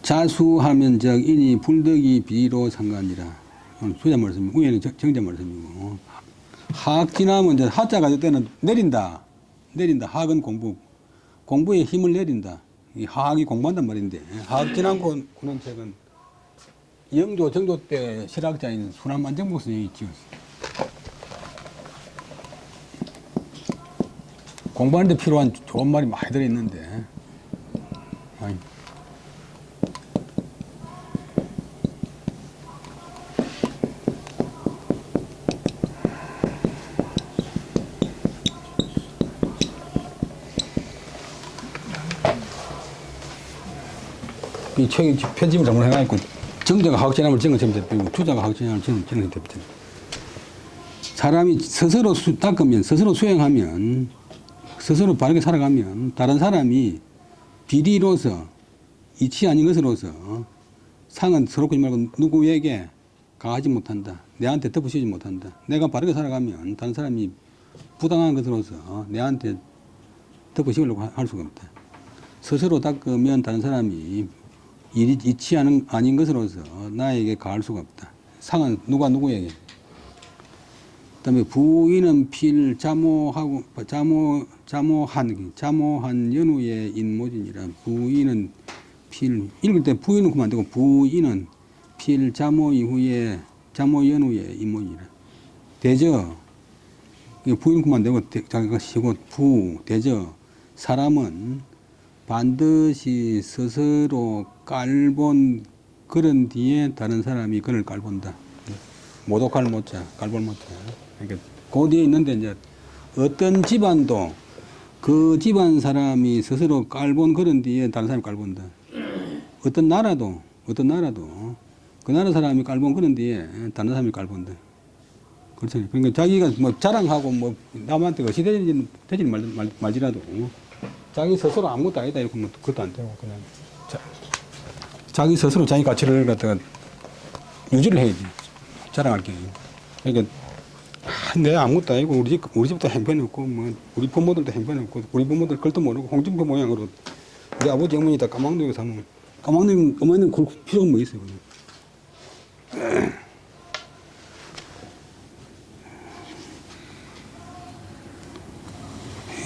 자수하면적 인이 불덕이 비로 상관이라. 수자 말씀이고 위에는 정자 말씀이고. 하악진하면 이제 하자가 때는 내린다. 하악은 공부에 힘을 내린다. 이 하악이 공부한단 말인데 하악진한 구는 책은 영조 정조 때 실학자인 순환만정복 선생이 지었어요. 공부하는 데 필요한 좋은 말이 많이 들어있는데 아니. 이 책이 편집을 잘못해가지고 정자가 하학진함을 정은 점대비고 주자가 하학진함을 정은 점대비고 사람이 스스로 닦으면 스스로 수행하면 스스로 바르게 살아가면 다른 사람이 비리로서 이치 아닌 것으로서 상은 서로 꾸지 말고 누구에게 가하지 못한다. 내한테 덮으시지 못한다. 내가 바르게 살아가면 다른 사람이 부당한 것으로서 내한테 덮으시려고 할 수가 없다. 스스로 닦으면 다른 사람이 이치 아닌 것으로서 나에게 가할 수가 없다. 상은 누가 누구에게. 그 다음에 부인은 필 자모한 연후의 인모진이라. 부인은 필, 읽을 때 부인은 그만 안 되고 부인은 필 자모 이후에 자모 연후의 인모진이라. 대저, 부인은 그만 안 되고 자기가 시고 대저. 사람은 반드시 스스로 깔본 그런 뒤에 다른 사람이 그를 깔본다. 모독할 못자, 깔본 못자. 그러니까 그 뒤에 있는데 이제 어떤 집안도 그 집안 사람이 스스로 깔본 그런 뒤에 다른 사람이 깔본다. 어떤 나라도 그 나라 사람이 깔본 그런 뒤에 다른 사람이 깔본다. 그렇잖아요. 그러니까 자기가 뭐 자랑하고 뭐 남한테 어시되지 말지라도 자기 스스로 아무것도 아니다 이렇게 하면 그것도 안 되고 그냥 자기 스스로 자기 가치를 갖다가 유지를 해야지. 자랑할 게. 그러니까 내가 아무것도 아니고 우리 집도 행편없고 뭐 우리 부모들도 행편없고 우리 부모들 글도 모르고 홍준표 모양으로 우리 아버지 어머니 다 까망동에 사는 까망동 어머니는 그럴 필요가 뭐 있어요. 그냥.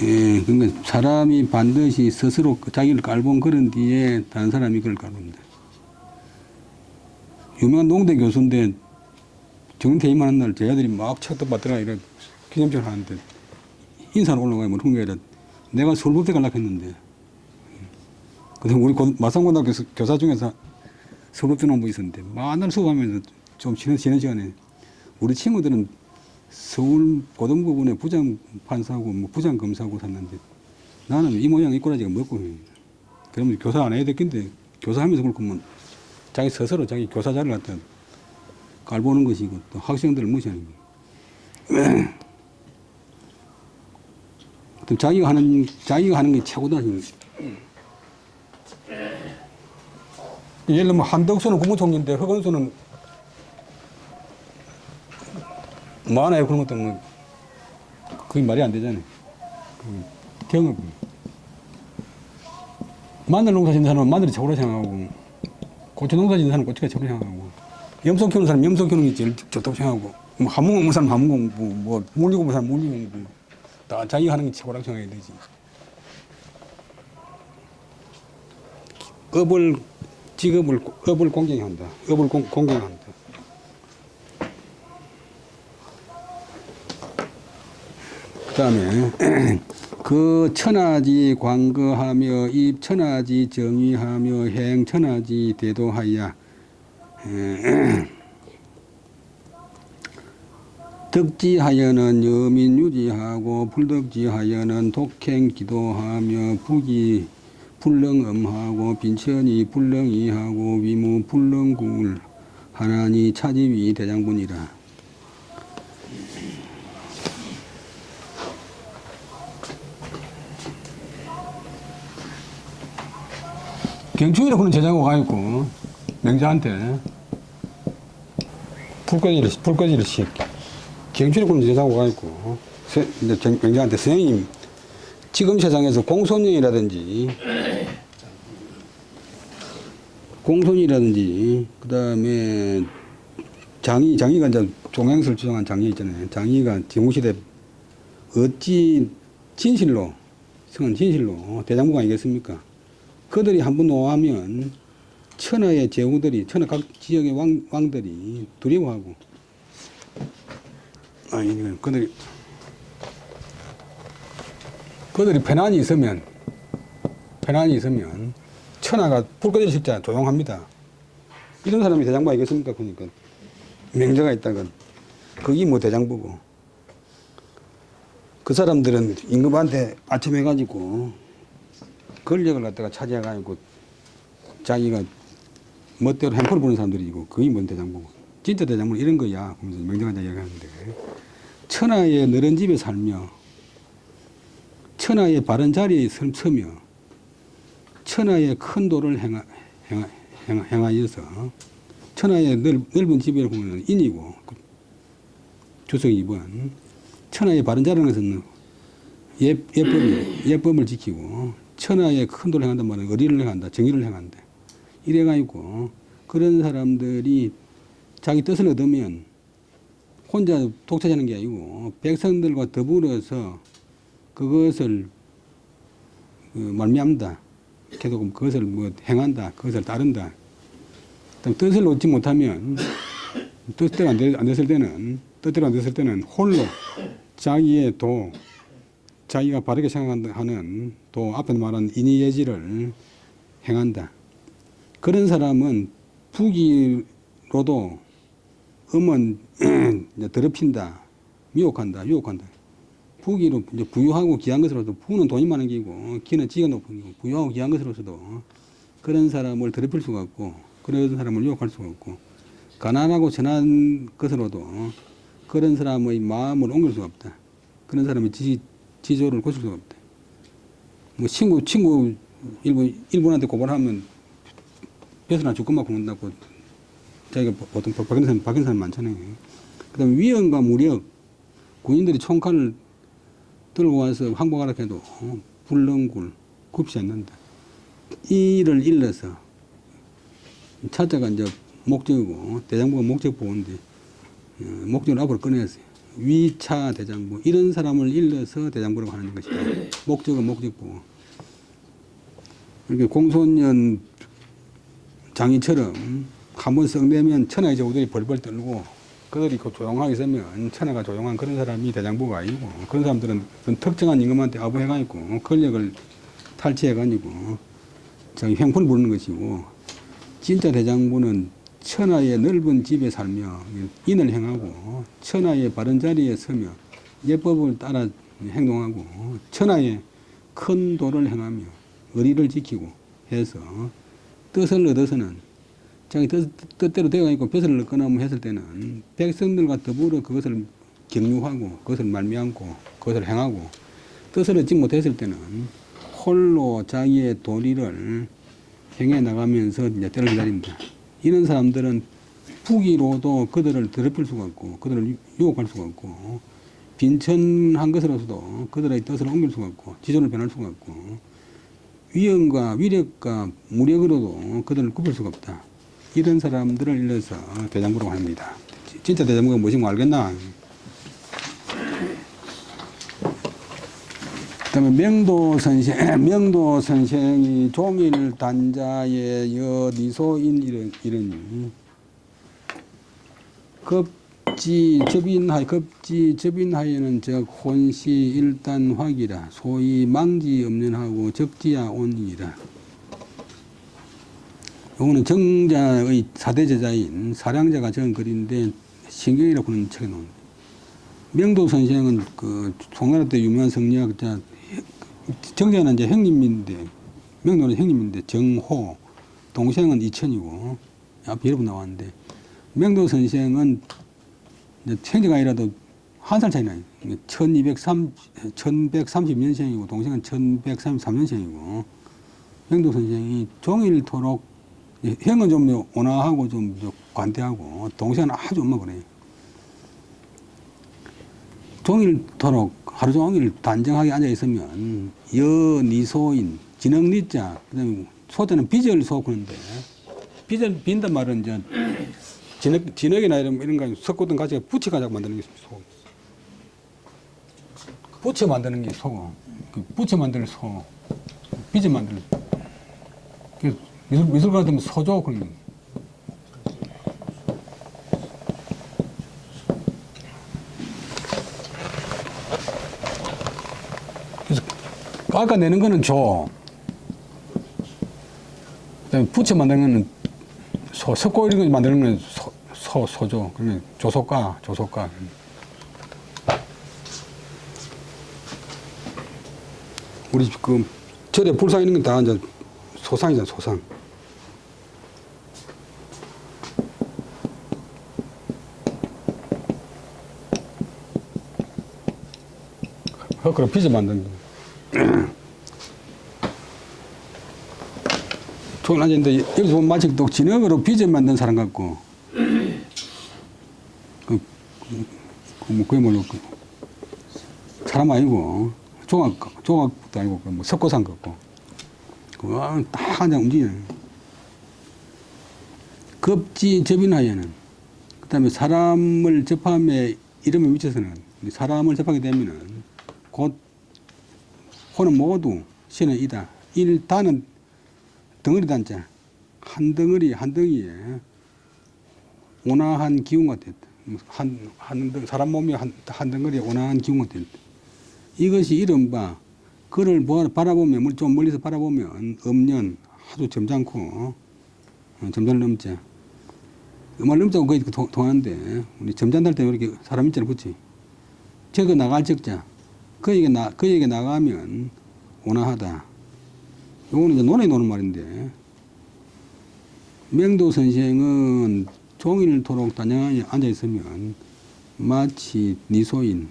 예, 그러니까 사람이 반드시 스스로 자기를 깔본 그런 뒤에 다른 사람이 그걸 깔봅니다. 유명한 농대 교수인데 정퇴임하는 날 제 아들이 막 책도 받더라 이래 기념식을 하는데 인사로 올라가면 그런 게 아니라 내가 서울법대 가려고 했는데 그래서 우리 마산고등학교 교사 중에서 서울법대 농부 있었는데 만날 수업하면서 좀 쉬는 시간에 우리 친구들은 서울 고등법원에 부장 판사고 뭐 부장 검사고 샀는데 나는 이 모양 이 꼬라지가 먹고 그러면 교사 안 해야 되겠는데 교사하면서 그렇고 뭐 자기 스스로 자기 교사 자리를 갖다 깔보는 것이고 또 학생들을 무시하는 거예요. 또 자기가 하는 게 최고다. 예를 들면 한덕수는 국무총리인데 허건수는 뭐 하나요? 그런 것도 뭐 그게 말이 안 되잖아요. 경험. 마늘 농사 짓는 사람은 마늘이 최고로 생각하고 고추 농사 짓는 사람은 고추가 최고로 생각하고 염소 키우는 사람은 염소 키우는 게 제일 좋다고 생각하고 뭐 한문 공부하는 사람은 한문 공부 뭐 물리 공부하는 사람은 물리 공부 다 자기가 하는 게 최고라고 생각해야 되지. 업을 공경한다. 업을 공경한다. 그 다음에 그 천하지 광거하며 입 천하지 정의하며 행 천하지 대도하여 덕지하여는 여민 유지하고 불덕지하여는 독행 기도하며 부기 불능엄하고 빈천이 불능이하고 위무 불능굴 하나니 차지위 대장군이라. 경충이라 그런 제자가 가 있고 명자한테 불꺼지를 경찰군 제자고 가있고, 이제 경장한테 선생님, 지금 세상에서 공손이라든지, 그 다음에 장의가 이제 종양설 주장한 장의 있잖아요. 장의가 진구시대 어찌 진실로, 성은 진실로 대장부가 아니겠습니까? 그들이 한번 노하면 천하의 제후들이, 천하 각 지역의 왕들이 두려워하고, 그들이 편안히 있으면 천하가 불 꺼질 십자 조용합니다. 이런 사람이 대장부 아니겠습니까? 그러니까 명제가 있다건 그게 뭐 대장부고, 그 사람들은 임금한테 아첨해가지고 권력을 갖다가 차지해가지고 자기가 멋대로 행포를 부는 사람들이고, 그게 뭔 대장부고. 진짜 대장부는 이런 거야. 그러면서 명제가 이야기하는데, 천하의 너른 집에 살며 천하의 바른 자리에 서며 천하의 큰 도를 행하여서, 천하의 넓은 집에 보면 인이고, 주석 2번, 천하의 바른 자리라는 것은 예법을 지키고, 천하의 큰 도를 행한단 말은 의리를 행한다, 정의를 행한다. 이래가지고 그런 사람들이 자기 뜻을 얻으면 혼자 독차지하는 게 아니고 백성들과 더불어서 그것을 말미암다. 계속 그것을 뭐 행한다. 그것을 따른다. 뜻을 얻지 못하면, 뜻대로 안 됐을 때는 홀로 자기의 자기가 바르게 생각하는 앞에 말한 인의예지를 행한다. 그런 사람은 부귀로도 음은 더럽힌다. 유혹한다. 부귀로 이제 부유하고 귀한 것으로도, 부는 돈이 많은 게이고 기는 지가 높은 게고, 부유하고 귀한 것으로서도 그런 사람을 더럽힐 수가 없고, 그런 사람을 유혹할 수가 없고, 가난하고 천한 것으로도 그런 사람의 마음을 옮길 수가 없다. 그런 사람의 지조를 고칠 수가 없다. 뭐 친구 일본한테 고발하면 벼슬나 죽고만 굶는다고 자기가 보통 박힌 사람 많잖아요. 그 다음에 위헌과 무력, 군인들이 총칼을 들고 와서 항복하라 해도 불능굴 굽지 않는다. 이를 일러서 차자가 이제 목적이고 대장부가 목적 보호인데, 목적을 앞으로 꺼내었어요. 위차 대장부, 이런 사람을 일러서 대장부라고 하는 것이다. 목적은 목적 보호. 그러니까 공손년 장이처럼 한번 썩 내면 천하의 제후들이 벌벌 떨고, 그들이 조용하게 있으면 천하가 조용한 그런 사람이 대장부가 아니고, 그런 사람들은 특정한 임금한테 아부해가지고 권력을 탈취해가지고 자기 횡포를 부르는 것이고, 진짜 대장부는 천하의 넓은 집에 살며 인을 행하고, 천하의 바른 자리에 서며 예법을 따라 행동하고, 천하의 큰 도를 행하며 의리를 지키고 해서 뜻을 얻어서는 자기 뜻대로 되어가지고 벼슬을 얻거나 뭐 했을 때는 백성들과 더불어 그것을 격려하고, 그것을 말미암고, 그것을 행하고, 뜻을 얻지 못했을 때는 홀로 자기의 도리를 행해 나가면서 이제 때를 기다린다. 이런 사람들은 부귀로도 그들을 더럽힐 수가 없고, 그들을 유혹할 수가 없고, 빈천한 것으로서도 그들의 뜻을 옮길 수가 없고, 지존을 변할 수가 없고, 위엄과 위력과 무력으로도 그들을 굽힐 수가 없다. 이런 사람들을 일러서 대장부라고 합니다. 진짜 대장부가 무엇인지 알겠나? 그다음에 명도 선생이 종일 단자의 여니소인 이러니 급지 접인하여는 즉 혼시 일단 확이라 소위 망지 없는하고 적지야 온이라. 요거는 정자의 4대 제자인 사량자가 적은 글인데 신경이라고 부르는 책에 나옵니다. 명도 선생은 그 송나라 때 유명한 성리학자, 정자는 이제 형님인데, 명도는 형님인데 정호, 동생은 이천이고, 앞에 여러 번 나왔는데, 명도 선생은 생제가 아니라도 한 살 차이 나요. 1130년생이고, 동생은 1133년생이고, 명도 선생이 종일토록 형은 좀 온화하고 좀 관대하고 동생은 아주 엄마 그래요. 종일토록 하루 종일 단정하게 앉아 있으면 여니소인 진흙니자 그다음에 소자는 빚을 솟구는데 빚을 빈단 말은 이제 진흙이나 이런 거 섞고든 가지고 부채 가지고 만드는 게 소. 부채 만드는 게 소고 그 부채 만드는 소 빚을 만드는 그 미술관 같으면 소조 그런 거. 그래서 깎아내는 거는 조 그다음에 부채 만드는 거는 소 석고 이런 거 만드는 거는 소조 그러면 조소가 우리 그 절에 불상 있는 건 다 이제 소상이잖아 소상. 그럼 빚을 만드는 거. 좋은 앉았는데 여기서 보면 마치 또 진흙으로 빚을 만든 사람 같고 그게 뭘로 사람 아니고 조각도 아니고 뭐 석고상 같고 그거 딱 앉아 움직이네. 급지 접인하에는 그다음에 사람을 접함에 이름에 미쳐서는 사람을 접하게 되면은 곧 호는 모두 신은 이다. 일단은 덩어리 단자 한 덩어리 한 덩이에 온화한 기운 같았다. 사람 몸이 한 덩어리에 온화한 기운 같았다. 이것이 이른바 그를 바라보면 좀 멀리서 바라보면 음년 아주 점잖고 점잖을 넘자 음알 넘자고 거의 동하는데 우리 점잖을 때 이렇게 사람 있잖아 그치 저거 나갈 적자 그에게 나가면 온화하다. 요거는 이제 논에 노는 말인데 명도 선생은 종일토록 단정하게 앉아 있으면 마치 니소인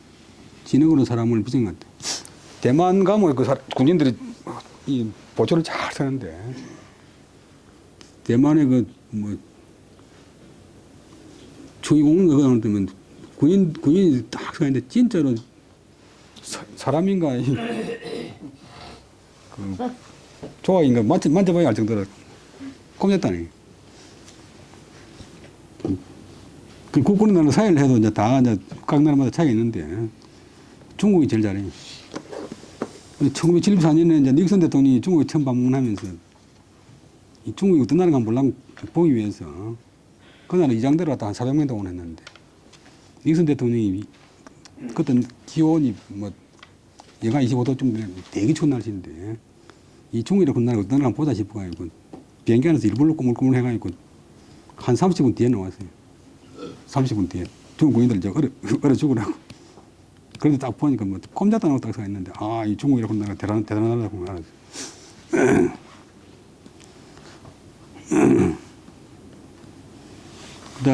진흙으로 사람을 빚은 것 같아. 대만 가면 그 군인들이 이 보초를 잘 서는데 대만의 그 뭐 추위공원 그거 하면 군인이 딱 서는데 진짜로 사람인가 그 조각인가 만져봐야 알 정도로 꼼짝다니. 그 국군은 나라 사회를 해도 이제 다 이제 각 나라마다 차이가 있는데 중국이 제일 잘해. 1974년에 이제 닉슨 대통령이 중국에 처음 방문하면서 이 중국이 어떤 나라가 몰라 보기 위해서 그 나라 이장대로 갔다 한 400명 동원했는데 닉슨 대통령이 그때 기온이 뭐 영하 25도쯤 되게 추운 날씨인데 이 중국이라 그 나라 어떤 나라 보다 싶어가지고 비행기 안에서 일부러 꾸물꾸물 해가지고 한 30분 뒤에 나왔어요. 30분 뒤에 중국 군인들 이제 얼어 죽으라고. 그런데 딱 보니까 뭐 꼼짝도 안 하고 딱 서 있는데 이 중국이라 그 나라 대단한 나라고 알았어요. 그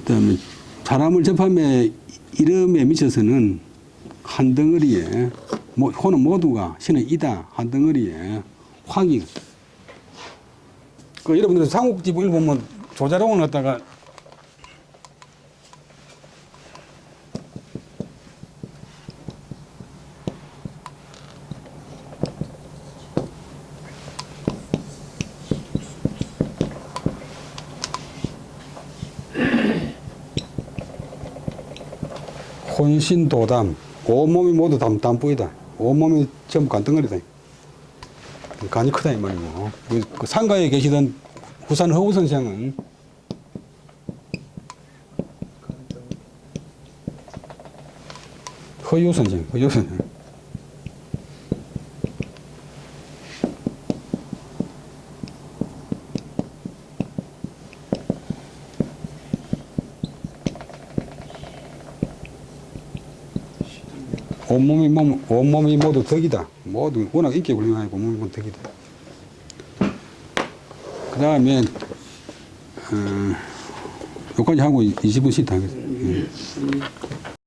다음에 사람을 접함에 이름에 미쳐서는 한 덩어리에 호는 모두가 신은 이다. 한 덩어리에 확이 그 여러분들 삼국지를 보면 조자룡을 갖다가 혼신도담 온몸이 모두 담보이다. 온몸이 전부 간덩어리다. 간이 크다 이 말이고 그 상가에 계시던 후산 허우 선생은 허유 선생 온몸이 모두 덕이다. 모두 워낙 인기 훌륭하고 온몸이 모두 덕이다. 그 다음에 여기까지 하고 20분 쉬다 하겠습니다.